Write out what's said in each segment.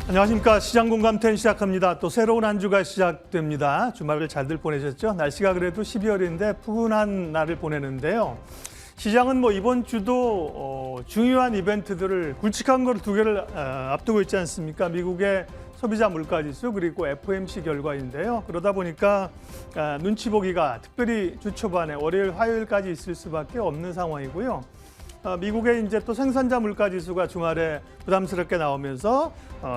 안녕하십니까. 시장공감텐 시작합니다. 또 새로운 한 주가 시작됩니다. 주말을 잘들 보내셨죠? 날씨가 그래도 12월인데 푸근한 날을 보내는데요. 시장은 이번 주도 중요한 이벤트들을 굵직한 걸 두 개를 앞두고 있지 않습니까? 미국의 소비자 물가지수 그리고 FOMC 결과인데요. 그러다 보니까 눈치 보기가 특별히 주 초반에 월요일, 화요일까지 있을 수밖에 없는 상황이고요. 미국의 이제 또 생산자 물가 지수가 주말에 부담스럽게 나오면서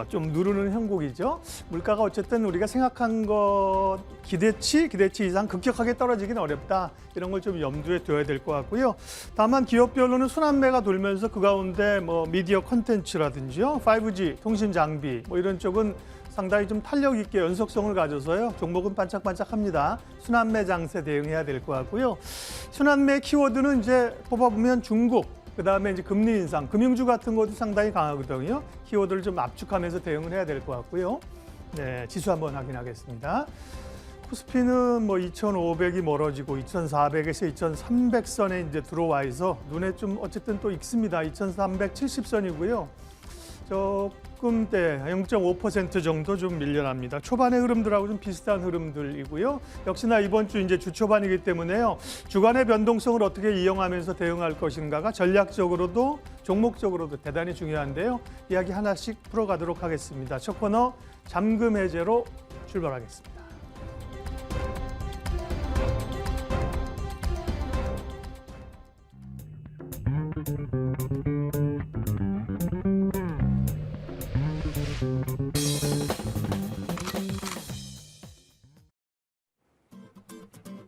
좀 누르는 형국이죠. 물가가 어쨌든 우리가 생각한 것 기대치 이상 급격하게 떨어지긴 어렵다. 이런 걸 좀 염두에 둬야 될 것 같고요. 다만 기업별로는 순환매가 돌면서 그 가운데 미디어 콘텐츠라든지요, 5G 통신 장비 이런 쪽은 상당히 좀 탄력 있게 연속성을 가져서요. 종목은 반짝반짝합니다. 순환매 장세 대응해야 될 것 같고요. 순환매 키워드는 이제 뽑아보면 중국, 그다음에 이제 금리 인상, 금융주 같은 것도 상당히 강하거든요. 키워드를 좀 압축하면서 대응을 해야 될 것 같고요. 네, 지수 한번 확인하겠습니다. 코스피는 2,500이 멀어지고 2,400에서 2,300선에 이제 들어와 있어 눈에 좀 어쨌든 또 익습니다. 2,370선이고요. 조금 0.5% 정도 좀 밀려납니다. 초반의 흐름들하고 좀 비슷한 흐름들이고요. 역시나 이번 주 이제 주 초반이기 때문에요. 주간의 변동성을 어떻게 이용하면서 대응할 것인가가 전략적으로도 종목적으로도 대단히 중요한데요. 이야기 하나씩 풀어가도록 하겠습니다. 첫 코너 잠금 해제로 출발하겠습니다.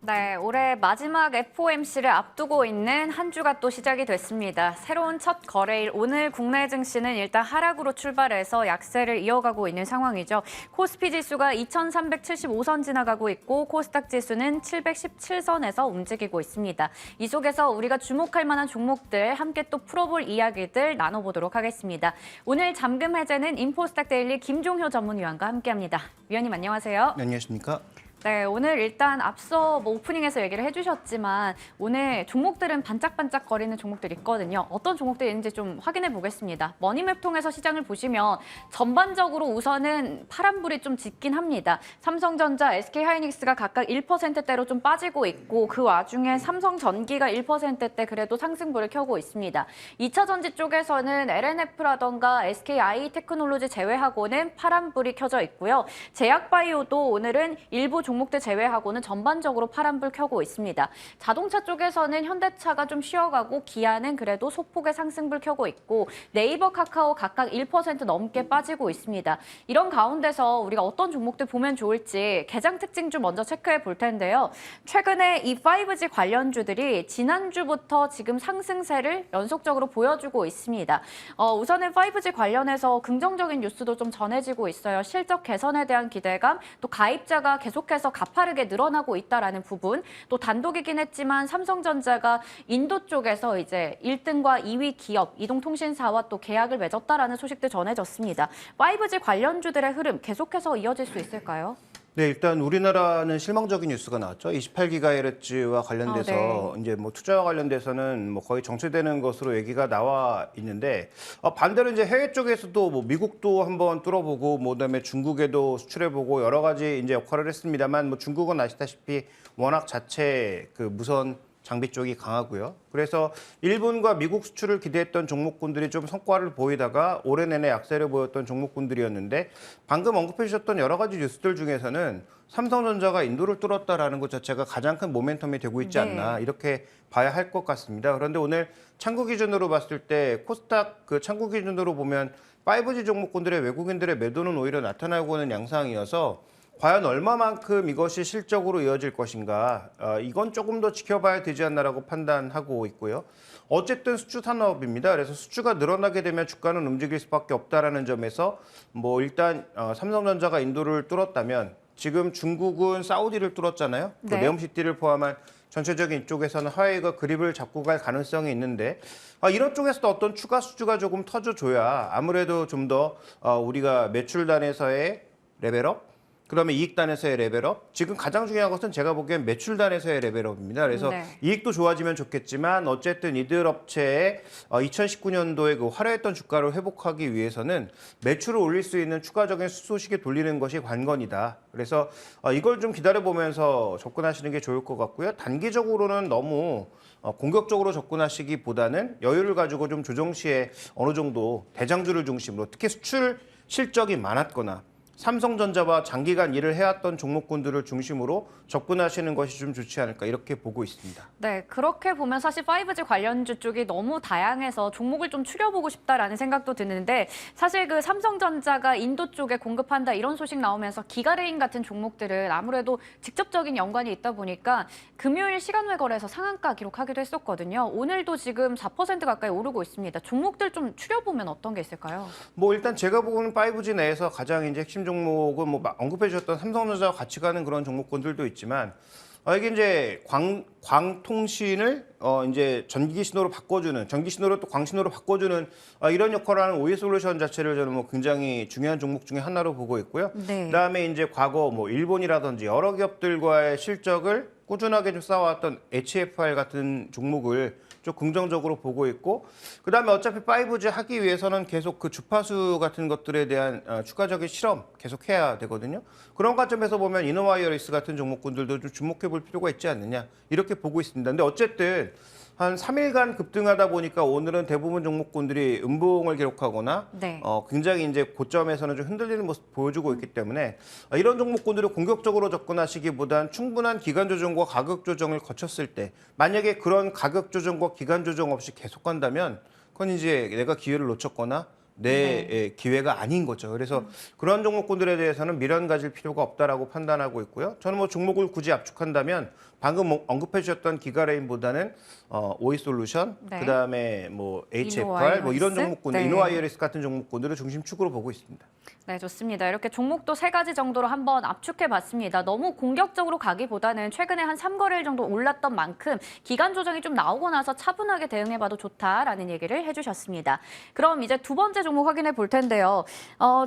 네, 올해 마지막 FOMC를 앞두고 있는 한 주가 또 시작이 됐습니다. 새로운 첫 거래일 오늘 국내 증시는 일단 하락으로 출발해서 약세를 이어가고 있는 상황이죠. 코스피 지수가 2,375선 지나가고 있고 코스닥 지수는 717선에서 움직이고 있습니다. 이 속에서 우리가 주목할 만한 종목들 함께 또 풀어볼 이야기들 나눠보도록 하겠습니다. 오늘 잠금 해제는 인포스탁 데일리 김종효 전문위원과 함께합니다. 위원님 안녕하세요. 네, 안녕하십니까? 네, 오늘 일단 앞서 오프닝에서 얘기를 해주셨지만 오늘 종목들은 반짝반짝거리는 종목들이 있거든요. 어떤 종목들이 있는지 좀 확인해 보겠습니다. 머니맵 통해서 시장을 보시면 전반적으로 우선은 파란불이 좀 짙긴 합니다. 삼성전자, SK하이닉스가 각각 1%대로 좀 빠지고 있고 그 와중에 삼성전기가 1%대 그래도 상승불을 켜고 있습니다. 2차 전지 쪽에서는 LNF라던가 SKI테크놀로지 제외하고는 파란불이 켜져 있고요. 제약바이오도 오늘은 일부 종목들 제외하고는 전반적으로 파란불 켜고 있습니다. 자동차 쪽에서는 현대차가 좀 쉬어가고 기아는 그래도 소폭의 상승불 켜고 있고 네이버, 카카오 각각 1% 넘게 빠지고 있습니다. 이런 가운데서 우리가 어떤 종목들 보면 좋을지 개장 특징 좀 먼저 체크해 볼 텐데요. 최근에 이 5G 관련주들이 지난주부터 지금 상승세를 연속적으로 보여주고 있습니다. 우선은 5G 관련해서 긍정적인 뉴스도 좀 전해지고 있어요. 실적 개선에 대한 기대감, 또 가입자가 계속해서 가파르게 늘어나고 있다라는 부분, 또 단독이긴 했지만 삼성전자가 인도 쪽에서 이제 1등과 2위 기업 이동통신사와 또 계약을 맺었다라는 소식도 전해졌습니다. 5G 관련주들의 흐름 계속해서 이어질 수 있을까요? 네, 일단 우리나라는 실망적인 뉴스가 나왔죠. 28GHz와 관련돼서 네. 이제 투자와 관련돼서는 거의 정체되는 것으로 얘기가 나와 있는데 반대로 이제 해외 쪽에서도 미국도 한번 뚫어보고 그다음에 중국에도 수출해보고 여러 가지 이제 역할을 했습니다만 중국은 아시다시피 워낙 자체 그 무선 장비 쪽이 강하고요. 그래서 일본과 미국 수출을 기대했던 종목군들이 좀 성과를 보이다가 올해 내내 약세를 보였던 종목군들이었는데 방금 언급해 주셨던 여러 가지 뉴스들 중에서는 삼성전자가 인도를 뚫었다라는 것 자체가 가장 큰 모멘텀이 되고 있지 않나 이렇게 봐야 할 것 같습니다. 그런데 오늘 창구 기준으로 봤을 때 코스닥 그 창구 기준으로 보면 5G 종목군들의 외국인들의 매도는 오히려 나타나고 있는 양상이어서 과연 얼마만큼 이것이 실적으로 이어질 것인가 이건 조금 더 지켜봐야 되지 않나라고 판단하고 있고요. 어쨌든 수주 산업입니다. 그래서 수주가 늘어나게 되면 주가는 움직일 수밖에 없다라는 점에서 일단 삼성전자가 인도를 뚫었다면 지금 중국은 사우디를 뚫었잖아요. 네. 그 네옴시티를 포함한 전체적인 이쪽에서는 화웨이가 그립을 잡고 갈 가능성이 있는데 이런 쪽에서도 어떤 추가 수주가 조금 터져줘야 아무래도 좀 더 우리가 매출단에서의 레벨업 그다음에 이익단에서의 레벨업. 지금 가장 중요한 것은 제가 보기엔 매출단에서의 레벨업입니다. 그래서 네. 이익도 좋아지면 좋겠지만 어쨌든 이들 업체의 2019년도에 그 화려했던 주가를 회복하기 위해서는 매출을 올릴 수 있는 추가적인 수소식에 돌리는 것이 관건이다. 그래서 이걸 좀 기다려보면서 접근하시는 게 좋을 것 같고요. 단기적으로는 너무 공격적으로 접근하시기보다는 여유를 가지고 좀 조정 시에 어느 정도 대장주를 중심으로 특히 수출 실적이 많았거나 삼성전자와 장기간 일을 해왔던 종목군들을 중심으로 접근하시는 것이 좀 좋지 않을까 이렇게 보고 있습니다. 네, 그렇게 보면 사실 5G 관련주 쪽이 너무 다양해서 종목을 좀 추려보고 싶다라는 생각도 드는데 사실 그 삼성전자가 인도 쪽에 공급한다 이런 소식 나오면서 기가레인 같은 종목들은 아무래도 직접적인 연관이 있다 보니까 금요일 시간외 거래에서 상한가 기록하기도 했었거든요. 오늘도 지금 4% 가까이 오르고 있습니다. 종목들 좀 추려보면 어떤 게 있을까요? 뭐 일단 제가 보고는 5G 내에서 가장 이제 핵심 종목은 뭐 언급해 주셨던 삼성전자와 같이 가는 그런 종목군들도 있지만 이게 이제 광통신을 이제 전기 신호로 바꿔주는 전기 신호를 또 광신호로 바꿔주는 이런 역할을 하는 OE솔루션 자체를 저는 뭐 굉장히 중요한 종목 중에 하나로 보고 있고요. 네. 그다음에 이제 과거 뭐 일본이라든지 여러 기업들과의 실적을 꾸준하게 좀 쌓아왔던 HFR 같은 종목을 좀 긍정적으로 보고 있고 그다음에 어차피 5G 하기 위해서는 계속 그 주파수 같은 것들에 대한 추가적인 실험 계속 해야 되거든요. 그런 관점에서 보면 이노와이어리스 같은 종목군들도 좀 주목해 볼 필요가 있지 않느냐 이렇게 보고 있습니다. 근데 어쨌든 한 3일간 급등하다 보니까 오늘은 대부분 종목군들이 음봉을 기록하거나 네. 굉장히 이제 고점에서는 좀 흔들리는 모습 보여주고 있기 때문에 이런 종목군들을 공격적으로 접근하시기보단 충분한 기간 조정과 가격 조정을 거쳤을 때 만약에 그런 가격 조정과 기간 조정 없이 계속 간다면 그건 이제 내가 기회를 놓쳤거나 내 기회가 아닌 거죠. 그래서 그런 종목군들에 대해서는 미련 가질 필요가 없다라고 판단하고 있고요. 저는 뭐 종목을 굳이 압축한다면 방금 언급해 주셨던 기가레인보다는 오이솔루션, 네. 그다음에 뭐 HFR 뭐 이런 이노와이어리스? 종목군들, 네. 이노와이어리스 같은 종목군들을 중심축으로 보고 있습니다. 네, 좋습니다. 이렇게 종목도 3가지 정도로 한번 압축해봤습니다. 너무 공격적으로 가기보다는 최근에 한 3거래일 정도 올랐던 만큼 기간 조정이 좀 나오고 나서 차분하게 대응해봐도 좋다라는 얘기를 해주셨습니다. 그럼 이제 두 번째 종목 확인해 볼 텐데요.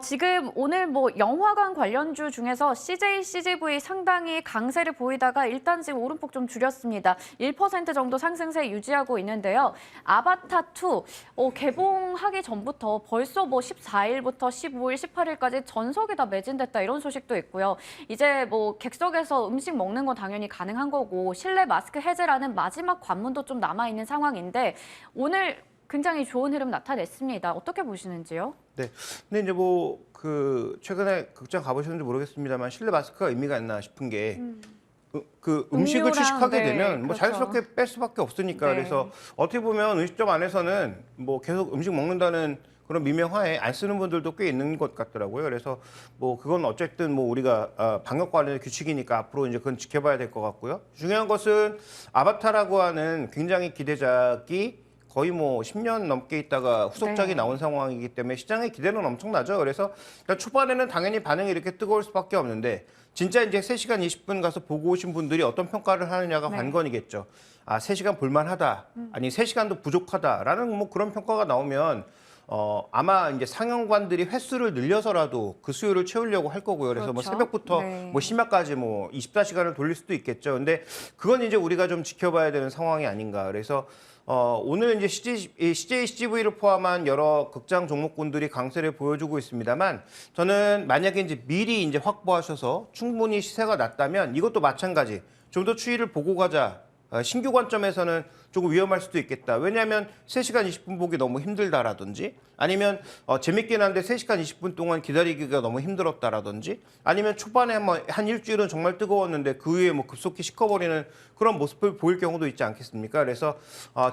지금 오늘 뭐 영화관 관련주 중에서 CJ, CGV 상당히 강세를 보이다가 일단 지금 오름폭 좀 줄였습니다. 1% 정도 상승세 유지하고 있는데요. 아바타2 개봉하기 전부터 벌써 뭐 14일부터 15일, 18일까지 전석이 다 매진됐다 이런 소식도 있고요. 이제 뭐 객석에서 음식 먹는 건 당연히 가능한 거고 실내 마스크 해제라는 마지막 관문도 좀 남아있는 상황인데 오늘 굉장히 좋은 흐름 나타냈습니다. 어떻게 보시는지요? 네. 근데 이제 뭐 그 최근에 극장 가보셨는지 모르겠습니다만 실내 마스크가 의미가 있나 싶은 게 그 음식을 음료랑, 취식하게 네, 되면 뭐 그렇죠. 자연스럽게 뺄 수밖에 없으니까 네. 그래서 어떻게 보면 음식점 안에서는 뭐 계속 음식 먹는다는 그런 미명하에 안 쓰는 분들도 꽤 있는 것 같더라고요. 그래서 뭐 그건 어쨌든 뭐 우리가 방역 관련 규칙이니까 앞으로 이제 그건 지켜봐야 될 것 같고요. 중요한 것은 아바타라고 하는 굉장히 기대작이 거의 뭐 10년 넘게 있다가 후속작이 네. 나온 상황이기 때문에 시장의 기대는 엄청나죠. 그래서 일단 초반에는 당연히 반응이 이렇게 뜨거울 수밖에 없는데 진짜 이제 3시간 20분 가서 보고 오신 분들이 어떤 평가를 하느냐가 네. 관건이겠죠. 3시간 볼만하다. 아니 3시간도 부족하다라는 뭐 그런 평가가 나오면 아마 이제 상영관들이 횟수를 늘려서라도 그 수요를 채우려고 할 거고요. 그래서 뭐 그렇죠. 새벽부터 네. 뭐 심야까지 뭐 24시간을 돌릴 수도 있겠죠. 근데 그건 이제 우리가 좀 지켜봐야 되는 상황이 아닌가. 그래서 오늘 이제 CJ, CGV를 포함한 여러 극장 종목군들이 강세를 보여주고 있습니다만 저는 만약에 이제 미리 이제 확보하셔서 충분히 시세가 낮다면 이것도 마찬가지 좀 더 추이를 보고 가자. 신규 관점에서는 조금 위험할 수도 있겠다. 왜냐하면 3시간 20분 보기 너무 힘들다라든지 아니면 재밌긴 한데 3시간 20분 동안 기다리기가 너무 힘들었다라든지 아니면 초반에 한 일주일은 정말 뜨거웠는데 그 후에 뭐 급속히 식어버리는 그런 모습을 보일 경우도 있지 않겠습니까? 그래서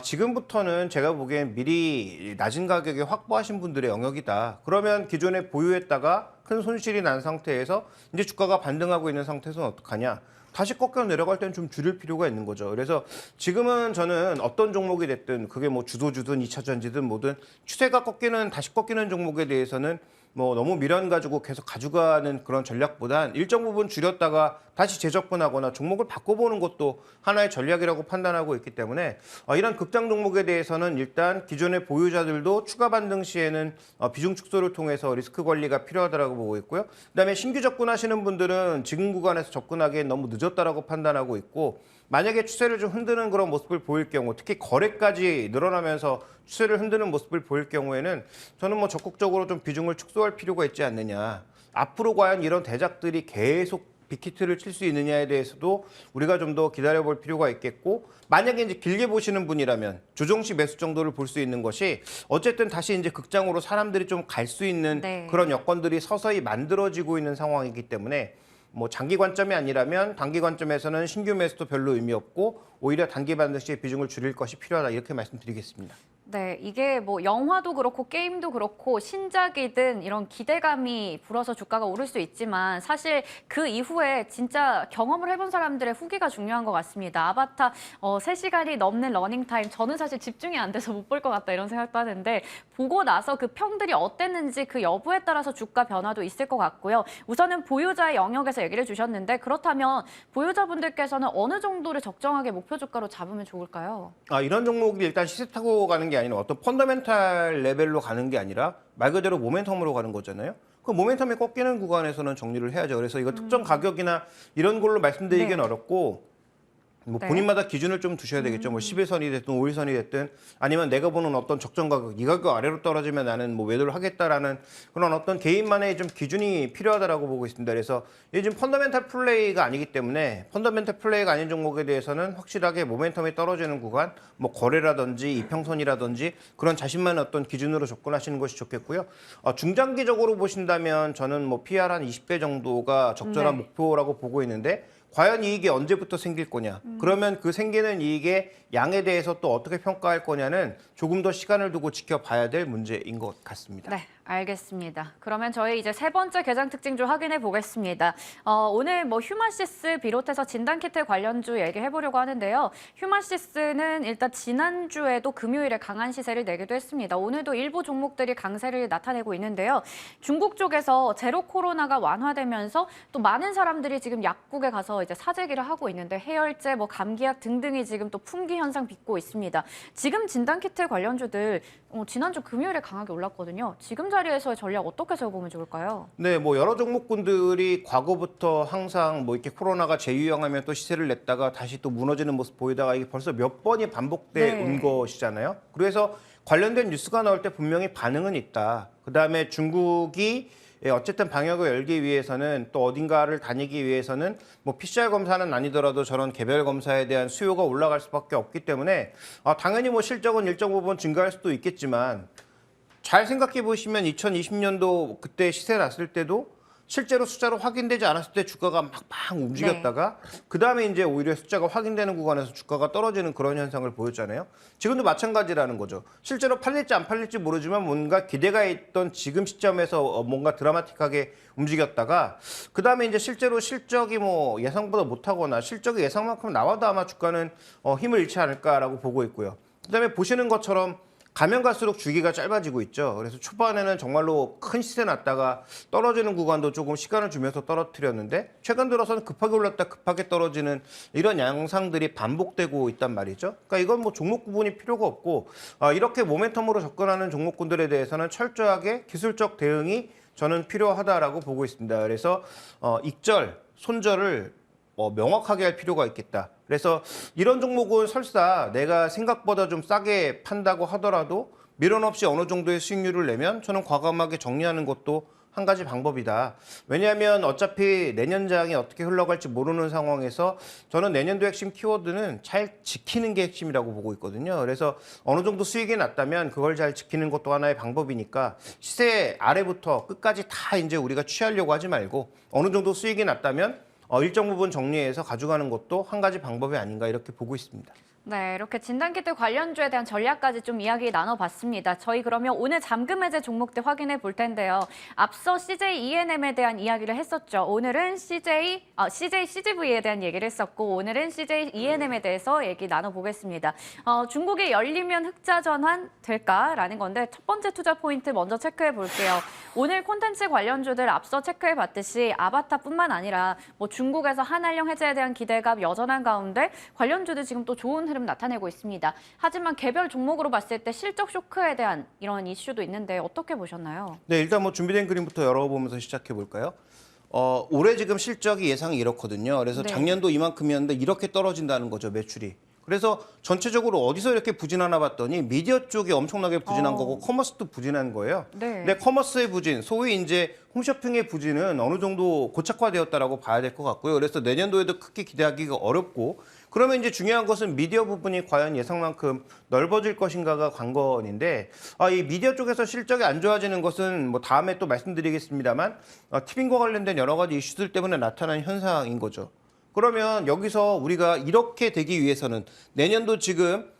지금부터는 제가 보기엔 미리 낮은 가격에 확보하신 분들의 영역이다. 그러면 기존에 보유했다가 큰 손실이 난 상태에서 이제 주가가 반등하고 있는 상태에서는 어떡하냐? 다시 꺾여 내려갈 때는 좀 줄일 필요가 있는 거죠. 그래서 지금은 저는 어떤 종목이 됐든 그게 뭐 주도주든 2차 전지든 뭐든 추세가 꺾이는 다시 꺾이는 종목에 대해서는 뭐 너무 미련 가지고 계속 가져가는 그런 전략보단 일정 부분 줄였다가 다시 재접근하거나 종목을 바꿔보는 것도 하나의 전략이라고 판단하고 있기 때문에 이런 극장 종목에 대해서는 일단 기존의 보유자들도 추가 반등 시에는 비중 축소를 통해서 리스크 관리가 필요하다고 보고 있고요. 그다음에 신규 접근하시는 분들은 지금 구간에서 접근하기엔 너무 늦었다라고 판단하고 있고 만약에 추세를 좀 흔드는 그런 모습을 보일 경우 특히 거래까지 늘어나면서 추세를 흔드는 모습을 보일 경우에는 저는 뭐 적극적으로 좀 비중을 축소할 필요가 있지 않느냐. 앞으로 과연 이런 대작들이 계속 빅히트를 칠 수 있느냐에 대해서도 우리가 좀 더 기다려볼 필요가 있겠고 만약에 이제 길게 보시는 분이라면 조정시 매수 정도를 볼 수 있는 것이 어쨌든 다시 이제 극장으로 사람들이 좀 갈 수 있는 네. 그런 여건들이 서서히 만들어지고 있는 상황이기 때문에 뭐 장기 관점이 아니라면 단기 관점에서는 신규 매수도 별로 의미 없고 오히려 단기 반등시의 비중을 줄일 것이 필요하다 이렇게 말씀드리겠습니다. 네, 이게 뭐 영화도 그렇고 게임도 그렇고 신작이든 이런 기대감이 불어서 주가가 오를 수 있지만 사실 그 이후에 진짜 경험을 해본 사람들의 후기가 중요한 것 같습니다. 아바타 3시간이 넘는 러닝타임 저는 사실 집중이 안 돼서 못 볼 것 같다 이런 생각도 하는데 보고 나서 그 평들이 어땠는지 그 여부에 따라서 주가 변화도 있을 것 같고요. 우선은 보유자의 영역에서 얘기를 주셨는데 그렇다면 보유자분들께서는 어느 정도를 적정하게 목표 주가로 잡으면 좋을까요? 이런 종목이 일단 시세 타고 가는 게 아니라 어떤 펀더멘탈 레벨로 가는 게 아니라 말 그대로 모멘텀으로 가는 거잖아요. 그 모멘텀이 꺾이는 구간에서는 정리를 해야죠. 그래서 이거 특정 가격이나 이런 걸로 말씀드리기는 네. 어렵고 뭐 네. 본인마다 기준을 좀 두셔야 되겠죠. 뭐 11선이 됐든 5일선이 됐든 아니면 내가 보는 어떤 적정 가격, 이 가격 아래로 떨어지면 나는 뭐 매도를 하겠다라는 그런 어떤 개인만의 좀 기준이 필요하다라고 보고 있습니다. 그래서 요즘 펀더멘탈 플레이가 아니기 때문에 펀더멘탈 플레이가 아닌 종목에 대해서는 확실하게 모멘텀이 떨어지는 구간, 뭐 거래라든지 이평선이라든지 그런 자신만의 어떤 기준으로 접근하시는 것이 좋겠고요. 중장기적으로 보신다면 저는 뭐 PR 한 20배 정도가 적절한 네. 목표라고 보고 있는데 과연 이익이 언제부터 생길 거냐. 그러면 그 생기는 이익의 양에 대해서 또 어떻게 평가할 거냐는 조금 더 시간을 두고 지켜봐야 될 문제인 것 같습니다. 네, 알겠습니다. 그러면 저희 이제 세 번째 개장 특징 좀 확인해 보겠습니다. 오늘 뭐 휴마시스 비롯해서 진단키트 관련주 얘기해 보려고 하는데요. 휴마시스는 일단 지난주에도 금요일에 강한 시세를 내기도 했습니다. 오늘도 일부 종목들이 강세를 나타내고 있는데요. 중국 쪽에서 제로 코로나가 완화되면서 또 많은 사람들이 지금 약국에 가서 이제 사재기를 하고 있는데 해열제, 뭐 감기약 등등이 지금 또 품귀 현상 빚고 있습니다. 지금 진단키트 관련주들 지난주 금요일에 강하게 올랐거든요. 지금 자리에서의 전략 어떻게 세워보면 좋을까요? 네, 뭐 여러 종목군들이 과거부터 항상 뭐 이렇게 코로나가 재유행하면 또 시세를 냈다가 다시 또 무너지는 모습 보이다가 이게 벌써 몇 번이 반복돼 네. 온 것이잖아요. 그래서 관련된 뉴스가 나올 때 분명히 반응은 있다. 그다음에 중국이 어쨌든 방역을 열기 위해서는 또 어딘가를 다니기 위해서는 뭐 PCR 검사는 아니더라도 저런 개별 검사에 대한 수요가 올라갈 수밖에 없기 때문에 당연히 뭐 실적은 일정 부분 증가할 수도 있겠지만 잘 생각해 보시면 2020년도 그때 시세 났을 때도 실제로 숫자로 확인되지 않았을 때 주가가 막 움직였다가 그다음에 이제 오히려 숫자가 확인되는 구간에서 주가가 떨어지는 그런 현상을 보였잖아요. 지금도 마찬가지라는 거죠. 실제로 팔릴지 안 팔릴지 모르지만 뭔가 기대가 있던 지금 시점에서 뭔가 드라마틱하게 움직였다가 그다음에 이제 실제로 실적이 뭐 예상보다 못하거나 실적이 예상만큼 나와도 아마 주가는 힘을 잃지 않을까라고 보고 있고요. 그다음에 보시는 것처럼 가면 갈수록 주기가 짧아지고 있죠. 그래서 초반에는 정말로 큰 시세 났다가 떨어지는 구간도 조금 시간을 주면서 떨어뜨렸는데 최근 들어서는 급하게 올랐다 급하게 떨어지는 이런 양상들이 반복되고 있단 말이죠. 그러니까 이건 뭐 종목 구분이 필요가 없고 이렇게 모멘텀으로 접근하는 종목군들에 대해서는 철저하게 기술적 대응이 저는 필요하다라고 보고 있습니다. 그래서 익절, 손절을 명확하게 할 필요가 있겠다. 그래서 이런 종목은 설사 내가 생각보다 좀 싸게 판다고 하더라도 미련 없이 어느 정도의 수익률을 내면 저는 과감하게 정리하는 것도 한 가지 방법이다. 왜냐하면 어차피 내년장이 어떻게 흘러갈지 모르는 상황에서 저는 내년도 핵심 키워드는 잘 지키는 게 핵심이라고 보고 있거든요. 그래서 어느 정도 수익이 났다면 그걸 잘 지키는 것도 하나의 방법이니까 시세 아래부터 끝까지 다 이제 우리가 취하려고 하지 말고 어느 정도 수익이 났다면 일정 부분 정리해서 가져가는 것도 한 가지 방법이 아닌가 이렇게 보고 있습니다. 네, 이렇게 진단키트 관련주에 대한 전략까지 좀 이야기 나눠봤습니다. 저희 그러면 오늘 잠금 해제 종목들 확인해 볼 텐데요. 앞서 CJ E&M에 대한 이야기를 했었죠. 오늘은 CJ CGV에 대한 얘기를 했었고 오늘은 CJ E&M에 대해서 얘기 나눠보겠습니다. 중국이 열리면 흑자 전환 될까라는 건데 첫 번째 투자 포인트 먼저 체크해 볼게요. 오늘 콘텐츠 관련주들 앞서 체크해 봤듯이 아바타뿐만 아니라 뭐 중국에서 한한령 해제에 대한 기대감 여전한 가운데 관련주도 지금 또 좋은 흐름 나타내고 있습니다. 하지만 개별 종목으로 봤을 때 실적 쇼크에 대한 이런 이슈도 있는데 어떻게 보셨나요? 네, 일단 뭐 준비된 그림부터 열어보면서 시작해 볼까요? 올해 지금 실적이 예상이 이렇거든요. 그래서 네. 작년도 이만큼이었는데 이렇게 떨어진다는 거죠, 매출이. 그래서 전체적으로 어디서 이렇게 부진하나 봤더니 미디어 쪽이 엄청나게 부진한 거고 커머스도 부진한 거예요. 네. 근데 커머스의 부진, 소위 이제 홈쇼핑의 부진은 어느 정도 고착화되었다라고 봐야 될 것 같고요. 그래서 내년도에도 크게 기대하기가 어렵고 그러면 이제 중요한 것은 미디어 부분이 과연 예상만큼 넓어질 것인가가 관건인데 이 미디어 쪽에서 실적이 안 좋아지는 것은 뭐 다음에 또 말씀드리겠습니다만 티빙과 관련된 여러 가지 이슈들 때문에 나타난 현상인 거죠. 그러면 여기서 우리가 이렇게 되기 위해서는 내년도 지금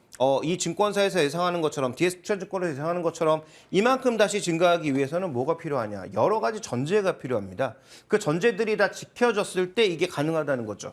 이 증권사에서 예상하는 것처럼 DS투자증권에서 예상하는 것처럼 이만큼 다시 증가하기 위해서는 뭐가 필요하냐. 여러 가지 전제가 필요합니다. 그 전제들이 다 지켜졌을 때 이게 가능하다는 거죠.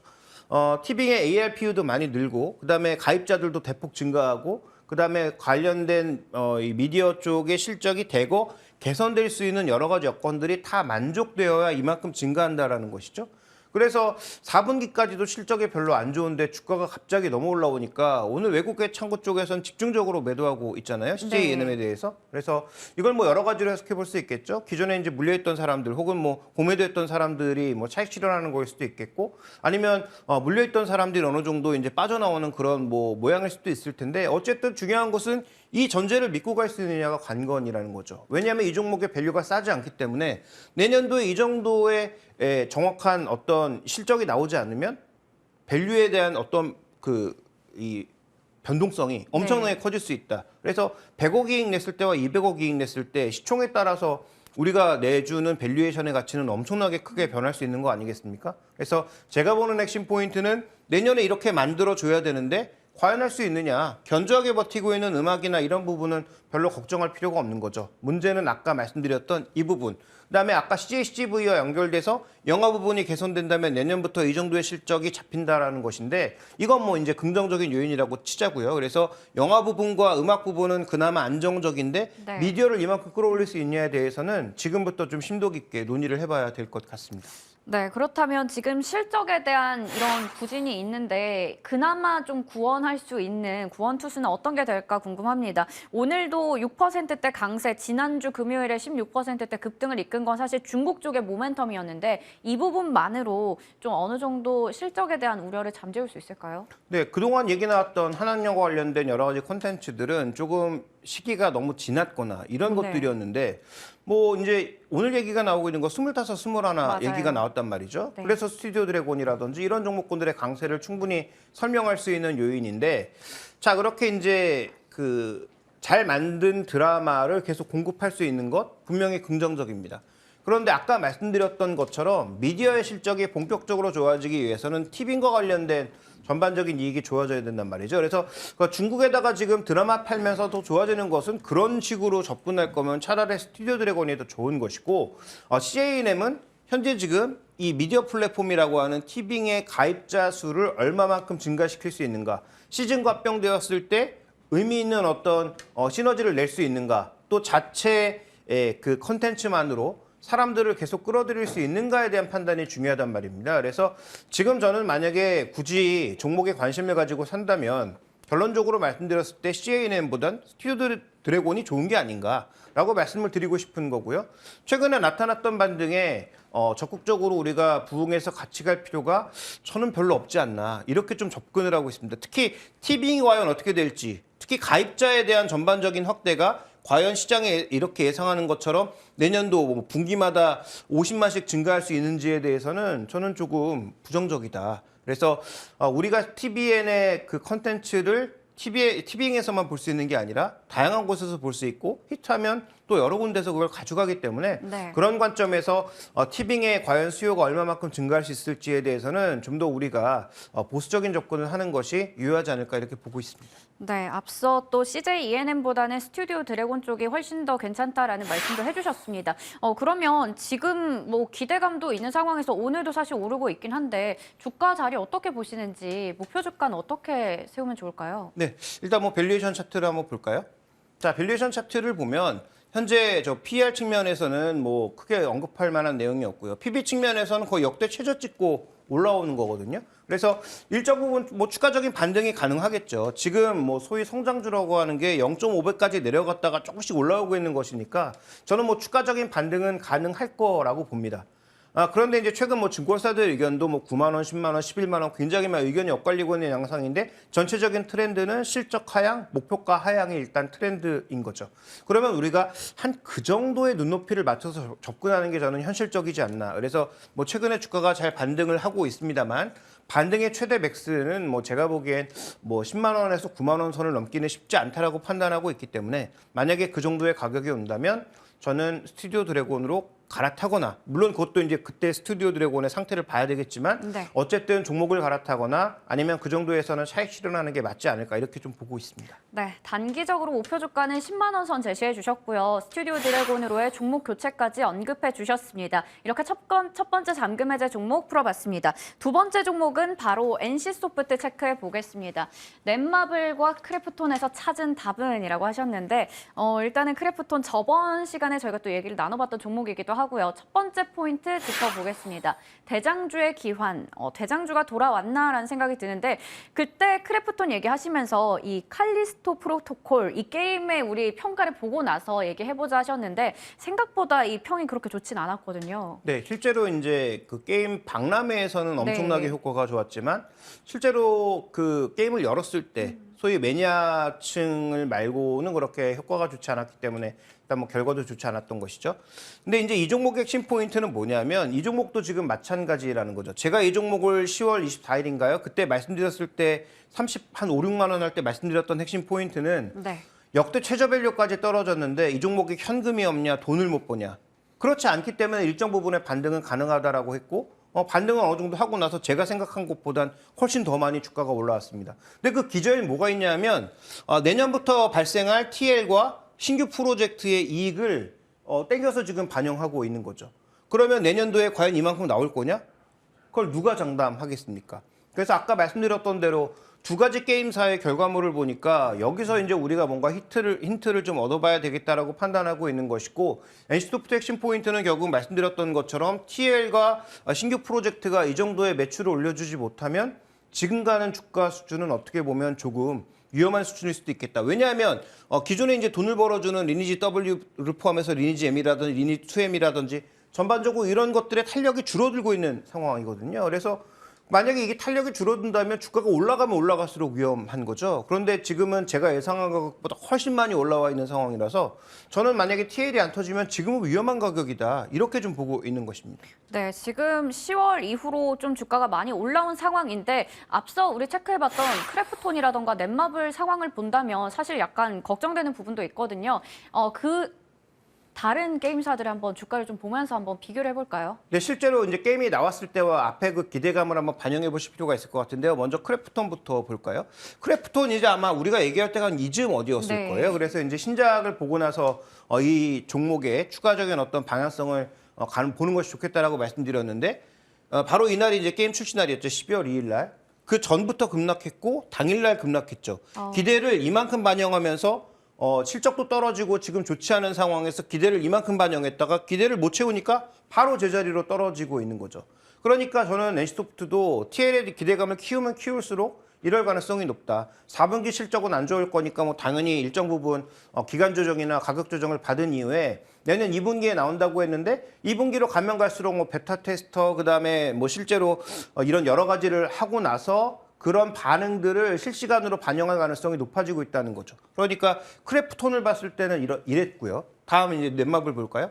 티빙의 ARPU도 많이 늘고 그다음에 가입자들도 대폭 증가하고 그다음에 관련된 이 미디어 쪽의 실적이 되고 개선될 수 있는 여러 가지 여건들이 다 만족되어야 이만큼 증가한다라는 것이죠. 그래서 4분기까지도 실적이 별로 안 좋은데 주가가 갑자기 너무 올라오니까 오늘 외국계 창구 쪽에서는 집중적으로 매도하고 있잖아요. CJ E&M에 대해서. 그래서 이걸 뭐 여러 가지로 해석해 볼 수 있겠죠. 기존에 이제 물려있던 사람들 혹은 뭐 공매도했던 사람들이 뭐 차익 실현하는 거일 수도 있겠고 아니면 물려있던 사람들이 어느 정도 이제 빠져나오는 그런 뭐 모양일 수도 있을 텐데 어쨌든 중요한 것은 이 전제를 믿고 갈 수 있느냐가 관건이라는 거죠. 왜냐하면 이 종목의 밸류가 싸지 않기 때문에 내년도에 이 정도의 정확한 어떤 실적이 나오지 않으면 밸류에 대한 어떤 이 변동성이 엄청나게 커질 수 있다. 그래서 100억 이익 냈을 때와 200억 이익 냈을 때 시총에 따라서 우리가 내주는 밸류에이션의 가치는 엄청나게 크게 변할 수 있는 거 아니겠습니까? 그래서 제가 보는 핵심 포인트는 내년에 이렇게 만들어줘야 되는데 과연 할 수 있느냐. 견조하게 버티고 있는 음악이나 이런 부분은 별로 걱정할 필요가 없는 거죠. 문제는 아까 말씀드렸던 이 부분. 그다음에 아까 CGV와 연결돼서 영화 부분이 개선된다면 내년부터 이 정도의 실적이 잡힌다라는 것인데 이건 뭐 이제 긍정적인 요인이라고 치자고요. 그래서 영화 부분과 음악 부분은 그나마 안정적인데 네. 미디어를 이만큼 끌어올릴 수 있냐에 대해서는 지금부터 좀 심도 깊게 논의를 해봐야 될 것 같습니다. 네, 그렇다면 지금 실적에 대한 이런 부진이 있는데 그나마 좀 구원할 수 있는 구원 투수는 어떤 게 될까 궁금합니다. 오늘도 6%대 강세, 지난주 금요일에 16%대 급등을 이끈 건 사실 중국 쪽의 모멘텀이었는데 이 부분만으로 좀 어느 정도 실적에 대한 우려를 잠재울 수 있을까요? 네, 그동안 얘기 나왔던 한한령과 관련된 여러 가지 콘텐츠들은 조금 시기가 너무 지났거나 이런 네. 것들이었는데 뭐 이제 오늘 얘기가 나오고 있는 거 25, 21 맞아요. 얘기가 나왔단 말이죠. 네. 그래서 스튜디오 드래곤이라든지 이런 종목군들의 강세를 충분히 설명할 수 있는 요인인데 자, 그렇게 이제 잘 만든 드라마를 계속 공급할 수 있는 것 분명히 긍정적입니다. 그런데 아까 말씀드렸던 것처럼 미디어의 실적이 본격적으로 좋아지기 위해서는 티빙과 관련된 전반적인 이익이 좋아져야 된단 말이죠. 그래서 중국에다가 지금 드라마 팔면서 더 좋아지는 것은 그런 식으로 접근할 거면 차라리 스튜디오 드래곤이 더 좋은 것이고 CJ&M은 현재 지금 이 미디어 플랫폼이라고 하는 티빙의 가입자 수를 얼마만큼 증가시킬 수 있는가, 시즌과 합병되었을 때 의미 있는 어떤 시너지를 낼 수 있는가, 또 자체의 그 컨텐츠만으로 사람들을 계속 끌어들일 수 있는가에 대한 판단이 중요하단 말입니다. 그래서 지금 저는 만약에 굳이 종목에 관심을 가지고 산다면 결론적으로 말씀드렸을 때 CJ&M보단 스튜디오 드래곤이 좋은 게 아닌가라고 말씀을 드리고 싶은 거고요. 최근에 나타났던 반등에 적극적으로 우리가 부응해서 같이 갈 필요가 저는 별로 없지 않나 이렇게 좀 접근을 하고 있습니다. 특히 티빙이 과연 어떻게 될지, 특히 가입자에 대한 전반적인 확대가 과연 시장에 이렇게 예상하는 것처럼 내년도 뭐 분기마다 50만씩 증가할 수 있는지에 대해서는 저는 조금 부정적이다. 그래서 우리가 TVN의 그 컨텐츠를 티빙에서만 볼 수 있는 게 아니라 다양한 곳에서 볼 수 있고 히트하면 또 여러 군데서 그걸 가져가기 때문에 네. 그런 관점에서 티빙의 과연 수요가 얼마만큼 증가할 수 있을지에 대해서는 좀 더 우리가 보수적인 접근을 하는 것이 유효하지 않을까 이렇게 보고 있습니다. 네, 앞서 또 CJ ENM보다는 스튜디오 드래곤 쪽이 훨씬 더 괜찮다라는 말씀도 해주셨습니다. 그러면 지금 뭐 기대감도 있는 상황에서 오늘도 사실 오르고 있긴 한데 주가 자리 어떻게 보시는지 목표 주가는 어떻게 세우면 좋을까요? 네, 일단 뭐 밸류에이션 차트를 한번 볼까요? 자, 밸류에이션 차트를 보면 현재 저 PER 측면에서는 뭐 크게 언급할 만한 내용이 없고요. PB 측면에서는 거의 역대 최저 찍고 올라오는 거거든요. 그래서 일정 부분 뭐 추가적인 반등이 가능하겠죠. 지금 뭐 소위 성장주라고 하는 게 0.5배까지 내려갔다가 조금씩 올라오고 있는 것이니까 저는 뭐 추가적인 반등은 가능할 거라고 봅니다. 그런데 이제 최근 뭐 증권사들 의견도 뭐 9만 원, 10만 원, 11만 원 굉장히 막 의견이 엇갈리고 있는 양상인데 전체적인 트렌드는 실적 하향, 목표가 하향이 일단 트렌드인 거죠. 그러면 우리가 한 그 정도의 눈높이를 맞춰서 접근하는 게 저는 현실적이지 않나. 그래서 뭐 최근에 주가가 잘 반등을 하고 있습니다만 반등의 최대 맥스는 뭐 제가 보기엔 뭐 10만 원에서 9만 원 선을 넘기는 쉽지 않다라고 판단하고 있기 때문에 만약에 그 정도의 가격이 온다면 저는 스튜디오 드래곤으로 갈아타거나 물론 그것도 이제 그때 스튜디오 드래곤의 상태를 봐야 되겠지만 네. 어쨌든 종목을 갈아타거나 아니면 그 정도에서는 차익 실현하는 게 맞지 않을까 이렇게 좀 보고 있습니다. 네, 단기적으로 목표 주가는 10만 원 선 제시해 주셨고요. 스튜디오 드래곤으로의 종목 교체까지 언급해 주셨습니다. 이렇게 첫 번째 잠금 해제 종목 풀어봤습니다. 두 번째 종목은 바로 NC소프트 체크해 보겠습니다. 넷마블과 크래프톤에서 찾은 답은이라고 하셨는데 일단은 크래프톤 저번 시간에 저희가 또 얘기를 나눠봤던 종목이기도 하고요. 첫 번째 포인트 짚어보겠습니다. 대장주의 기환, 대장주가 돌아왔나라는 생각이 드는데 그때 크래프톤 얘기하시면서 이 칼리스토 프로토콜 이 게임의 우리 평가를 보고 나서 얘기해보자 하셨는데 생각보다 이 평이 그렇게 좋진 않았거든요. 네, 실제로 이제 그 게임 박람회에서는 엄청나게 네. 효과가 좋았지만 실제로 그 게임을 열었을 때 소위 매니아층을 말고는 그렇게 효과가 좋지 않았기 때문에 일단 뭐 결과도 좋지 않았던 것이죠. 근데 이제 이 종목의 핵심 포인트는 뭐냐면 이 종목도 지금 마찬가지라는 거죠. 제가 이 종목을 10월 24일인가요? 그때 말씀드렸을 때 한 5, 6만 원 할 때 말씀드렸던 핵심 포인트는 네. 역대 최저 밸류까지 떨어졌는데 이 종목이 현금이 없냐, 돈을 못 버냐. 그렇지 않기 때문에 일정 부분의 반등은 가능하다라고 했고 반등은 어느 정도 하고 나서 제가 생각한 것보단 훨씬 더 많이 주가가 올라왔습니다. 근데 그 기저에 뭐가 있냐면 내년부터 발생할 TL과 신규 프로젝트의 이익을 땡겨서 지금 반영하고 있는 거죠. 그러면 내년도에 과연 이만큼 나올 거냐? 그걸 누가 장담하겠습니까? 그래서 아까 말씀드렸던 대로 두 가지 게임사의 결과물을 보니까 여기서 이제 우리가 뭔가 힌트를 좀 얻어봐야 되겠다라고 판단하고 있는 것이고 NC소프트 핵심 포인트는 결국 말씀드렸던 것처럼 TL과 신규 프로젝트가 이 정도의 매출을 올려주지 못하면 지금 가는 주가 수준은 어떻게 보면 조금 위험한 수준일 수도 있겠다. 왜냐하면 기존에 이제 돈을 벌어주는 리니지 W를 포함해서 리니지 M이라든지 리니지 2M이라든지 전반적으로 이런 것들의 탄력이 줄어들고 있는 상황이거든요. 그래서 만약에 이게 탄력이 줄어든다면 주가가 올라가면 올라갈수록 위험한 거죠. 그런데 지금은 제가 예상한 가격보다 훨씬 많이 올라와 있는 상황이라서 저는 만약에 TL이 안 터지면 지금은 위험한 가격이다. 이렇게 좀 보고 있는 것입니다. 네, 지금 10월 이후로 좀 주가가 많이 올라온 상황인데 앞서 우리 체크해봤던 크래프톤이라던가 넷마블 상황을 본다면 사실 약간 걱정되는 부분도 있거든요. 다른 게임사들의 한번 주가를 좀 보면서 한번 비교를 해볼까요? 네, 실제로 이제 게임이 나왔을 때와 앞에 그 기대감을 한번 반영해 보실 필요가 있을 것 같은데요. 먼저 크래프톤부터 볼까요? 크래프톤 이제 아마 우리가 얘기할 때가 한 이즈음 어디였을 네. 거예요. 그래서 이제 신작을 보고 나서 이 종목의 추가적인 어떤 방향성을 보는 것이 좋겠다라고 말씀드렸는데 바로 이날이 이제 게임 출시 날이었죠. 12월 2일 날. 그 전부터 급락했고 당일날 급락했죠. 기대를 이만큼 반영하면서 실적도 떨어지고 지금 좋지 않은 상황에서 기대를 이만큼 반영했다가 기대를 못 채우니까 바로 제자리로 떨어지고 있는 거죠. 그러니까 저는 NC소프트도 TL의 기대감을 키우면 키울수록 이럴 가능성이 높다. 4분기 실적은 안 좋을 거니까 뭐 당연히 일정 부분 기간 조정이나 가격 조정을 받은 이후에 내년 2분기에 나온다고 했는데 2분기로 가면 갈수록 뭐 베타 테스터 그다음에 뭐 실제로 이런 여러 가지를 하고 나서 그런 반응들을 실시간으로 반영할 가능성이 높아지고 있다는 거죠. 그러니까 크래프톤을 봤을 때는 이랬고요. 다음 이제 넷마블 볼까요?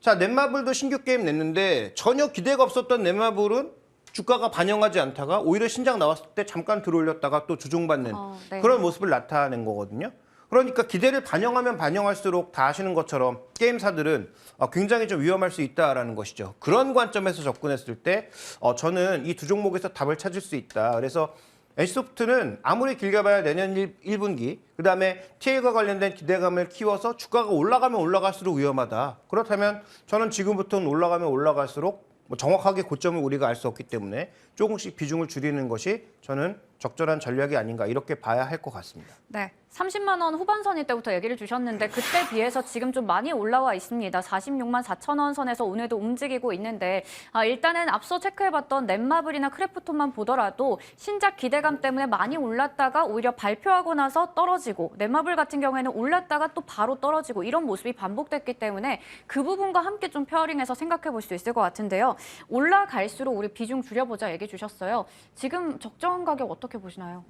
자, 넷마블도 신규 게임 냈는데 전혀 기대가 없었던 넷마블은 주가가 반영하지 않다가 오히려 신작 나왔을 때 잠깐 들어올렸다가 또 조정받는 네. 그런 모습을 나타낸 거거든요. 그러니까 기대를 반영하면 반영할수록 다 아시는 것처럼 게임사들은 굉장히 좀 위험할 수 있다라는 것이죠. 그런 관점에서 접근했을 때 저는 이 두 종목에서 답을 찾을 수 있다. 그래서 NC소프트는 아무리 길게 봐야 내년 1분기, 그다음에 TL과 관련된 기대감을 키워서 주가가 올라가면 올라갈수록 위험하다. 그렇다면 저는 지금부터는 올라가면 올라갈수록 정확하게 고점을 우리가 알 수 없기 때문에 조금씩 비중을 줄이는 것이 저는 적절한 전략이 아닌가 이렇게 봐야 할 것 같습니다. 네, 30만 원 후반선일 때부터 얘기를 주셨는데 그때 비해서 지금 좀 많이 올라와 있습니다. 46만 4천 원 선에서 오늘도 움직이고 있는데 일단은 앞서 체크해봤던 넷마블이나 크래프톤만 보더라도 신작 기대감 때문에 많이 올랐다가 오히려 발표하고 나서 떨어지고 넷마블 같은 경우에는 올랐다가 또 바로 떨어지고 이런 모습이 반복됐기 때문에 그 부분과 함께 좀 페어링해서 생각해 볼 수 있을 것 같은데요. 올라갈수록 우리 비중 줄여보자 얘기 주셨어요. 지금 적정 가격 어떻게 보시나요?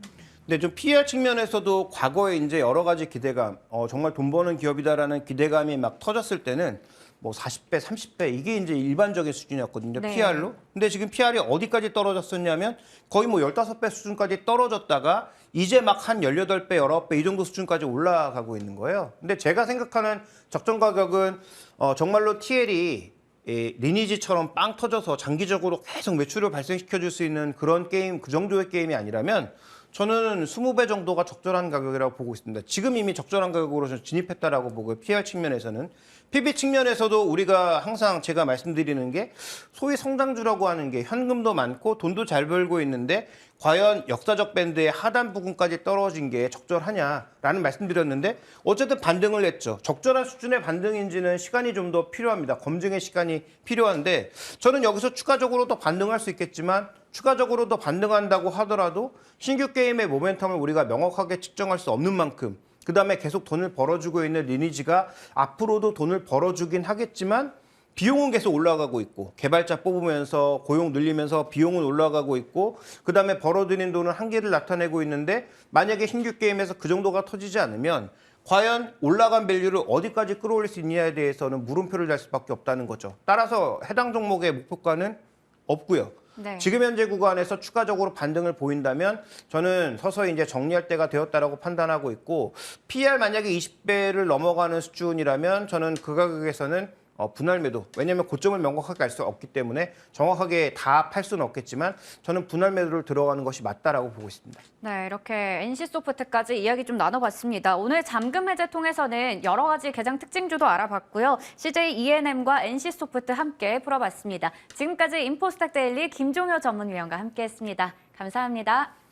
근데 좀 PR 측면에서도 과거에 이제 여러 가지 기대감, 정말 돈 버는 기업이다라는 기대감이 막 터졌을 때는 뭐 40배, 30배 이게 이제 일반적인 수준이었거든요. 네. PR로. 근데 지금 PR이 어디까지 떨어졌었냐면 거의 뭐 15배 수준까지 떨어졌다가 이제 막 한 18배, 19배 이 정도 수준까지 올라가고 있는 거예요. 근데 제가 생각하는 적정 가격은 정말로 TL이 리니지처럼 빵 터져서 장기적으로 계속 매출을 발생시켜 줄 수 있는 그런 게임, 그 정도의 게임이 아니라면 저는 20배 정도가 적절한 가격이라고 보고 있습니다. 지금 이미 적절한 가격으로 좀 진입했다라고 보고요. PR 측면에서는. PB 측면에서도 우리가 항상 제가 말씀드리는 게 소위 성장주라고 하는 게 현금도 많고 돈도 잘 벌고 있는데 과연 역사적 밴드의 하단 부분까지 떨어진 게 적절하냐라는 말씀드렸는데 어쨌든 반등을 했죠. 적절한 수준의 반등인지는 시간이 좀 더 필요합니다. 검증의 시간이 필요한데 저는 여기서 추가적으로 더 반등할 수 있겠지만 추가적으로 더 반등한다고 하더라도 신규 게임의 모멘텀을 우리가 명확하게 측정할 수 없는 만큼 그다음에 계속 돈을 벌어주고 있는 리니지가 앞으로도 돈을 벌어주긴 하겠지만 비용은 계속 올라가고 있고 개발자 뽑으면서 고용 늘리면서 비용은 올라가고 있고 그다음에 벌어들인 돈은 한계를 나타내고 있는데 만약에 신규 게임에서 그 정도가 터지지 않으면 과연 올라간 밸류를 어디까지 끌어올릴 수 있느냐에 대해서는 물음표를 달 수밖에 없다는 거죠. 따라서 해당 종목의 목표가는 없고요. 네. 지금 현재 구간에서 추가적으로 반등을 보인다면 저는 서서히 이제 정리할 때가 되었다라고 판단하고 있고 PR 만약에 20배를 넘어가는 수준이라면 저는 그 가격에서는 분할 매도. 왜냐하면 고점을 명확하게 알 수 없기 때문에 정확하게 다 팔 수는 없겠지만 저는 분할 매도를 들어가는 것이 맞다라고 보고 있습니다. 네, 이렇게 NC소프트까지 이야기 좀 나눠봤습니다. 오늘 잠금 해제 통해서는 여러 가지 개장 특징주도 알아봤고요. CJ ENM과 NC소프트 함께 풀어봤습니다. 지금까지 인포스탁 데일리 김종효 전문위원과 함께했습니다. 감사합니다.